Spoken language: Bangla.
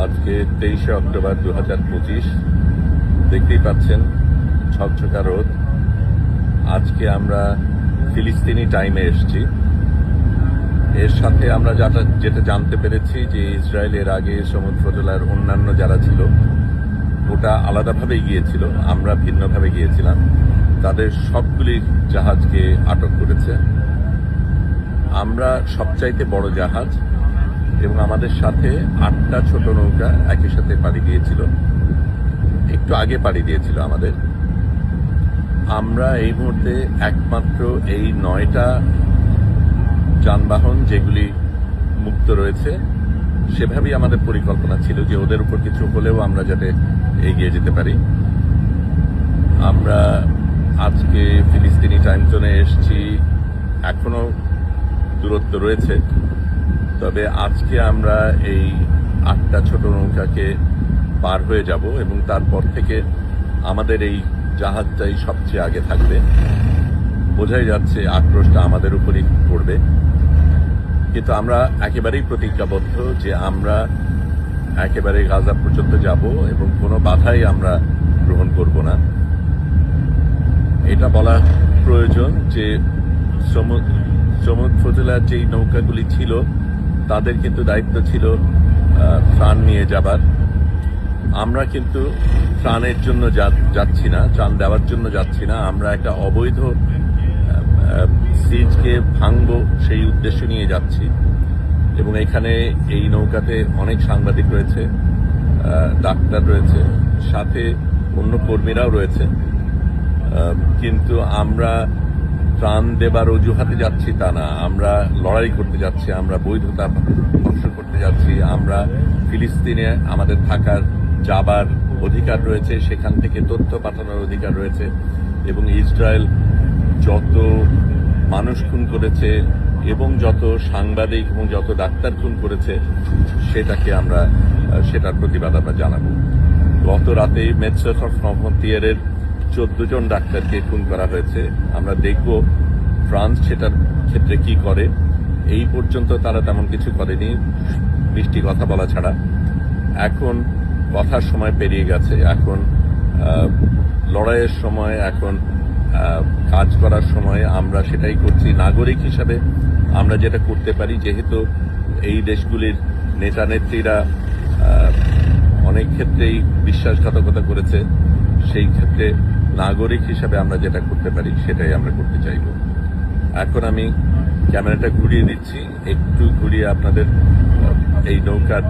আজকে 23শে অক্টোবর 2025। দেখতেই পাচ্ছেন ঝকঝকা রোদ। আজকে আমরা ফিলিস্তিনি টাইমে এসেছি। এর সাথে আমরা যেটা জানতে পেরেছি যে ইসরায়েলের আগে সমুদ্র জেলার অন্যান্য যারা ছিল ওটা আলাদাভাবেই গিয়েছিল, আমরা ভিন্নভাবে গিয়েছিলাম। তাদের সবগুলি জাহাজকে আটক করেছে। আমরা সবচাইতে বড় জাহাজ এবং আমাদের সাথে 8টা ছোট নৌকা একই সাথে পাড়ি দিয়েছিল, একটু আগে পাড়ি দিয়েছিল আমাদের। আমরা এই মুহূর্তে একমাত্র এই 9টা যানবাহন যেগুলি মুক্ত রয়েছে, সেভাবেই আমাদের পরিকল্পনা ছিল যে ওদের উপর কিছু হলেও আমরা যাতে এগিয়ে যেতে পারি। আমরা আজকে ফিলিস্তিনি টাইম জোনে এসেছি, এখনো দূরত্ব রয়েছে, তবে আজকে আমরা এই 8টা ছোট নৌকাকে পার হয়ে যাব এবং তারপর থেকে আমাদের এই জাহাজটাই সবচেয়ে আগে থাকবে। বোঝাই যাচ্ছে আক্রোশটা আমাদের উপরই পড়বে, কিন্তু আমরা একেবারেই প্রতিজ্ঞাবদ্ধ যে আমরা একেবারে গাজা পর্যন্ত যাব এবং কোনো বাধাই আমরা গ্রহণ করব না। এটা বলা প্রয়োজন যে সমুদ্র জেলার যেই নৌকাগুলি ছিল তাদের কিন্তু দায়িত্ব ছিল ত্রাণ নিয়ে যাবার। আমরা কিন্তু ত্রাণের জন্য যাচ্ছি না, ত্রাণ দেওয়ার জন্য যাচ্ছি না। আমরা একটা অবৈধ সিজকে ভাঙবো সেই উদ্দেশ্য নিয়ে যাচ্ছি। এবং এখানে এই নৌকাতে অনেক সাংবাদিক রয়েছে, ডাক্তার রয়েছে, সাথে অন্য কর্মীরাও রয়েছে। কিন্তু আমরা ত্রাণ দেবার অজুহাতে যাচ্ছি তা না, আমরা লড়াই করতে যাচ্ছি, আমরা বৈধতা ধ্বংস করতে যাচ্ছি। আমরা ফিলিস্তিনে আমাদের থাকার যাবার অধিকার রয়েছে, সেখান থেকে তথ্য পাঠানোর অধিকার রয়েছে। এবং ইসরায়েল যত মানুষ খুন করেছে এবং যত সাংবাদিক এবং যত ডাক্তার খুন করেছে সেটার প্রতিবাদ আমরা জানাবো। গত রাতে মেডসেফ ফ্রন্টিয়ারের 14 জন ডাক্তারকে খুন করা হয়েছে। আমরা দেখব ফ্রান্স সেটার ক্ষেত্রে কি করে। এই পর্যন্ত তারা তেমন কিছু করেনি, মিষ্টি কথা বলা ছাড়া। এখন কথার সময় পেরিয়ে গেছে, এখন লড়াইয়ের সময়, এখন কাজ করার সময়। আমরা সেটাই করছি। নাগরিক হিসাবে আমরা যেটা করতে পারি, যেহেতু এই দেশগুলির নেতা নেত্রীরা অনেক ক্ষেত্রেই বিশ্বাসঘাতকতা করেছে, সেই ক্ষেত্রে নাগরিক হিসাবে আমরা যেটা করতে পারি সেটাই আমরা করতে চাইব। এখন আমি ক্যামেরাটা ঘুরিয়ে দিচ্ছি, একটু ঘুরিয়ে আপনাদের এই নৌকার